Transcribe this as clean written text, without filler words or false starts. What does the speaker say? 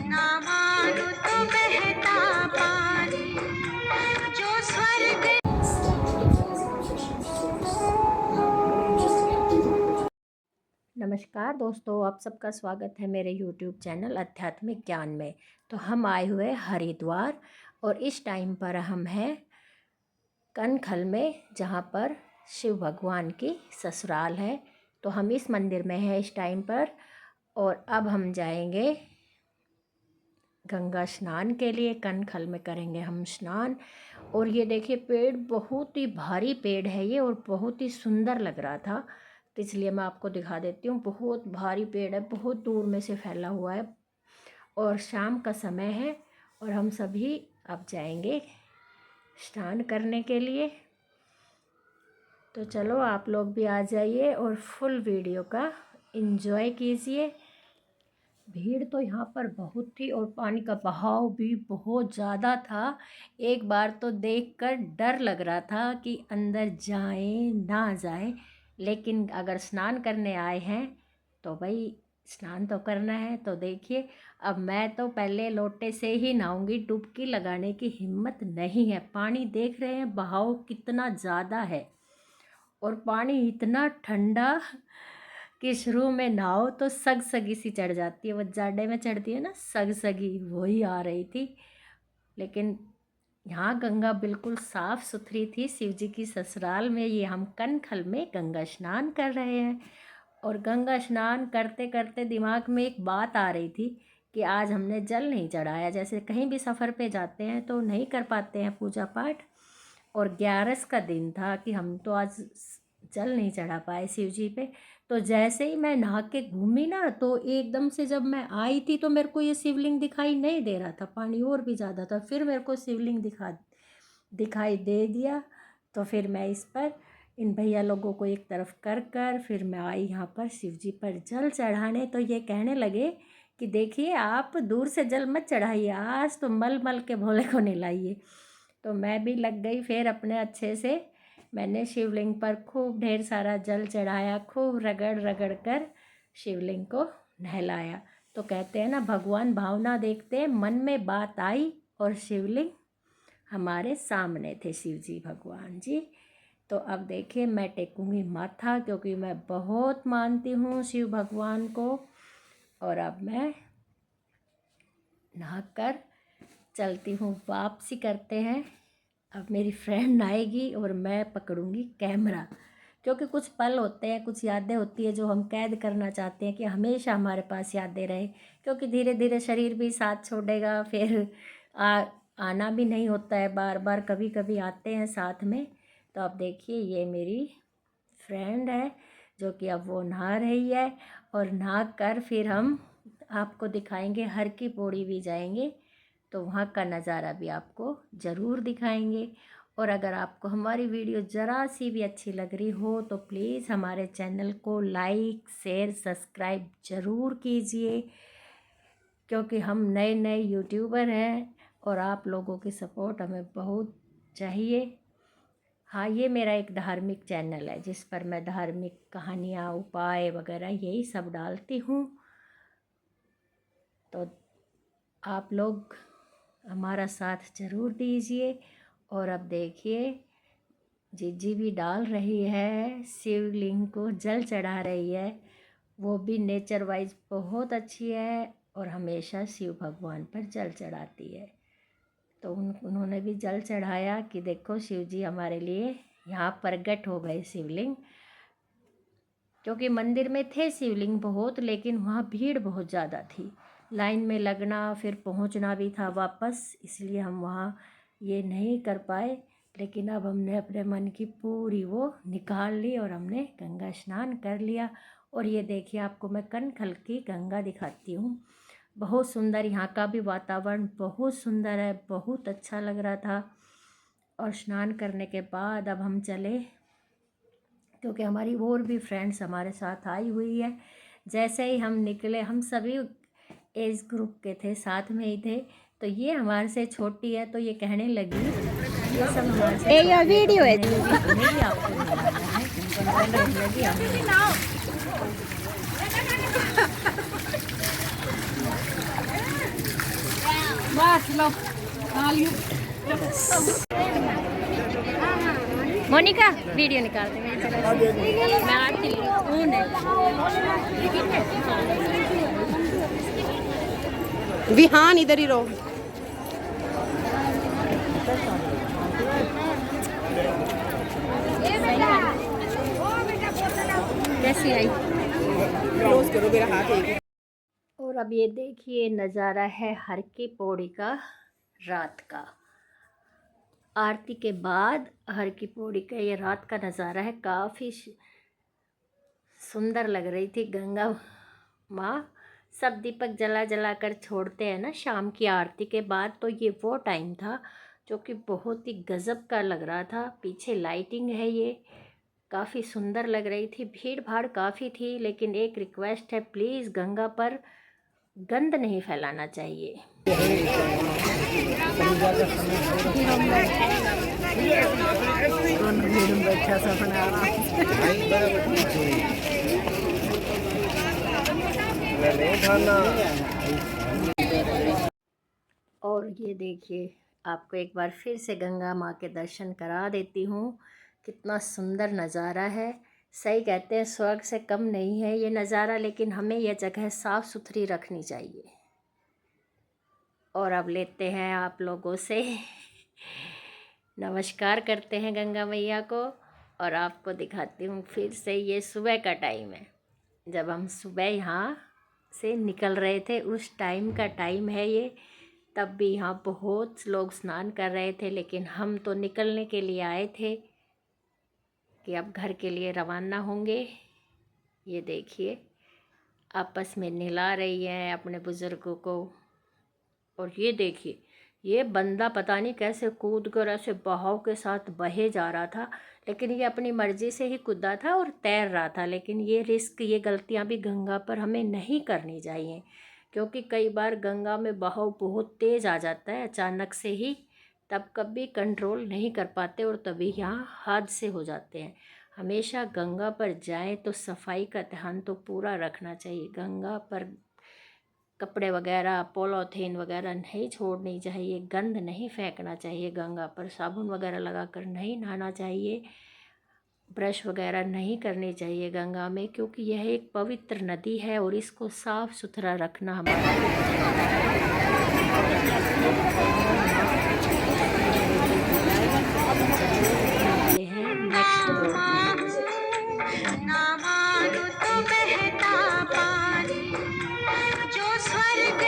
ना मानो तो बहता पानी जो स्वर्ग। नमस्कार दोस्तों, आप सबका स्वागत है मेरे YouTube चैनल आध्यात्मिक ज्ञान में। तो हम आए हुए हरिद्वार और इस टाइम पर हम हैं कनखल में, जहाँ पर शिव भगवान की ससुराल है। तो हम इस मंदिर में हैं इस टाइम पर और अब हम जाएंगे गंगा स्नान के लिए। कनखल में करेंगे हम स्नान। और ये देखिए, पेड़ बहुत ही भारी पेड़ है ये और बहुत ही सुंदर लग रहा था, तो इसलिए मैं आपको दिखा देती हूँ। बहुत भारी पेड़ है, बहुत दूर में से फैला हुआ है और शाम का समय है और हम सभी अब जाएंगे स्नान करने के लिए। तो चलो आप लोग भी आ जाइए और फुल वीडियो का एंजॉय कीजिए। भीड़ तो यहाँ पर बहुत थी और पानी का बहाव भी बहुत ज़्यादा था। एक बार तो देखकर डर लग रहा था कि अंदर जाएं ना जाएं, लेकिन अगर स्नान करने आए हैं तो भाई स्नान तो करना है। तो देखिए, अब मैं तो पहले लोटे से ही नहाऊंगी, डुबकी लगाने की हिम्मत नहीं है। पानी देख रहे हैं बहाव कितना ज़्यादा है और पानी इतना ठंडा कि शुरू में नहाओ तो सगसगी सी चढ़ जाती है। वो जाडे में चढ़ती है ना सगसगी, वही आ रही थी। लेकिन यहाँ गंगा बिल्कुल साफ़ सुथरी थी। शिव जी की ससुराल में ये हम कनखल में गंगा स्नान कर रहे हैं। और गंगा स्नान करते करते दिमाग में एक बात आ रही थी कि आज हमने जल नहीं चढ़ाया। जैसे कहीं भी सफ़र पे जाते हैं तो नहीं कर पाते हैं पूजा पाठ, और 11 का दिन था कि हम तो आज जल नहीं चढ़ा पाए शिव जी पे। तो जैसे ही मैं नहा के घूमी ना, तो एकदम से जब मैं आई थी तो मेरे को ये शिवलिंग दिखाई नहीं दे रहा था, पानी और भी ज़्यादा था। फिर मेरे को शिवलिंग दिखाई दे दिया। तो फिर मैं इस पर इन भैया लोगों को एक तरफ कर कर फिर मैं आई यहाँ पर शिव जी पर जल चढ़ाने। तो ये कहने लगे कि देखिए, आप दूर से जल मत चढ़ाइए, आज तो मल मल के भोले को नहलाइए। तो मैं भी लग गई फिर अपने अच्छे से। मैंने शिवलिंग पर खूब ढेर सारा जल चढ़ाया, खूब रगड़ रगड़ कर शिवलिंग को नहलाया। तो कहते हैं ना, भगवान भावना देखते हैं। मन में बात आई और शिवलिंग हमारे सामने थे शिव जी भगवान जी। तो अब देखिए, मैं टेकूंगी माथा क्योंकि मैं बहुत मानती हूँ शिव भगवान को। और अब मैं नहाकर चलती हूँ, वापसी करते हैं। अब मेरी फ्रेंड आएगी और मैं पकड़ूंगी कैमरा, क्योंकि कुछ पल होते हैं, कुछ यादें होती है जो हम कैद करना चाहते हैं कि हमेशा हमारे पास यादें रहे। क्योंकि धीरे धीरे शरीर भी साथ छोड़ेगा, फिर आना भी नहीं होता है बार बार, कभी कभी आते हैं साथ में। तो अब देखिए, ये मेरी फ्रेंड है जो कि अब वो नहा रही है और नहा कर फिर हम आपको दिखाएंगे। हर की पौड़ी भी जाएंगे तो वहाँ का नज़ारा भी आपको ज़रूर दिखाएंगे। और अगर आपको हमारी वीडियो ज़रा सी भी अच्छी लग रही हो तो प्लीज़ हमारे चैनल को लाइक शेयर सब्सक्राइब ज़रूर कीजिए, क्योंकि हम नए नए यूट्यूबर हैं और आप लोगों की सपोर्ट हमें बहुत चाहिए। हाँ, ये मेरा एक धार्मिक चैनल है जिस पर मैं धार्मिक कहानियाँ, उपाय वगैरह यही सब डालती हूँ। तो आप लोग हमारा साथ ज़रूर दीजिए। और अब देखिए, जीजी भी डाल रही है, शिवलिंग को जल चढ़ा रही है। वो भी नेचर वाइज बहुत अच्छी है और हमेशा शिव भगवान पर जल चढ़ाती है। तो उन्होंने भी जल चढ़ाया कि देखो शिव जी हमारे लिए यहाँ प्रकट हो गए शिवलिंग। क्योंकि मंदिर में थे शिवलिंग बहुत, लेकिन वहाँ भीड़ बहुत ज़्यादा थी, लाइन में लगना, फिर पहुँचना भी था वापस, इसलिए हम वहाँ ये नहीं कर पाए। लेकिन अब हमने अपने मन की पूरी वो निकाल ली और हमने गंगा स्नान कर लिया। और ये देखिए, आपको मैं कनखल की गंगा दिखाती हूँ। बहुत सुंदर, यहाँ का भी वातावरण बहुत सुंदर है, बहुत अच्छा लग रहा था। और स्नान करने के बाद अब हम चले, क्योंकि हमारी और भी फ्रेंड्स हमारे साथ आई हुई है। जैसे ही हम निकले, हम सभी एज ग्रुप के थे, साथ में ही थे। तो ये हमारे से छोटी है, तो ये कहने लगी ये सब हमारे से छोटी है, वीडियो है तो नहीं आपको मिलाना है। तो कहने लगी बस लो तालियों। मोनिका वीडियो निकालते हैं मैं आरती कौन है विहान इधर ही रहो। कैसी आई क्लोज करो मेरा हाथ एक। और अब ये देखिए नज़ारा है हर की पौड़ी का रात का। आरती के बाद हर की पौड़ी का ये रात का नज़ारा है। काफ़ी सुंदर लग रही थी। गंगा माँ सब दीपक जला जला कर छोड़ते हैं ना शाम की आरती के बाद, तो ये वो टाइम था जो कि बहुत ही गज़ब का लग रहा था। पीछे लाइटिंग है, ये काफ़ी सुंदर लग रही थी। भीड़ भाड़ काफ़ी थी, लेकिन एक रिक्वेस्ट है, प्लीज़ गंगा पर गंद नहीं फैलाना चाहिए। और ये देखिए आपको एक बार फिर से गंगा माँ के दर्शन करा देती हूँ। कितना सुंदर नज़ारा है। सही कहते हैं स्वर्ग से कम नहीं है ये नज़ारा, लेकिन हमें यह जगह साफ़ सुथरी रखनी चाहिए। और अब लेते हैं आप लोगों से नमस्कार करते हैं गंगा मैया को, और आपको दिखाती हूँ फिर से। ये सुबह का टाइम है, जब हम सुबह यहाँ से निकल रहे थे उस टाइम का टाइम है ये। तब भी यहाँ बहुत लोग स्नान कर रहे थे, लेकिन हम तो निकलने के लिए आए थे कि अब घर के लिए रवाना होंगे। ये देखिए आपस में नहला रही हैं अपने बुज़ुर्गों को। और ये देखिए ये बंदा पता नहीं कैसे कूद कर ऐसे बहाव के साथ बहे जा रहा था, लेकिन ये अपनी मर्ज़ी से ही कूदा था और तैर रहा था। लेकिन ये रिस्क, ये गलतियां भी गंगा पर हमें नहीं करनी चाहिए, क्योंकि कई बार गंगा में बहाव बहुत तेज़ आ जाता है अचानक से ही, तब कभी कंट्रोल नहीं कर पाते और तभी यहाँ हादसे हो जाते हैं। हमेशा गंगा पर जाएं तो सफाई का ध्यान तो पूरा रखना चाहिए। गंगा पर कपड़े वगैरह पॉलीथीन वगैरह नहीं छोड़नी चाहिए, गंद नहीं फेंकना चाहिए गंगा पर, साबुन वगैरह लगाकर नहीं नहाना चाहिए, ब्रश वगैरह नहीं करनी चाहिए गंगा में, क्योंकि यह एक पवित्र नदी है और इसको साफ़ सुथरा रखना ना मानो तो बहता पानी जो स्वर्ग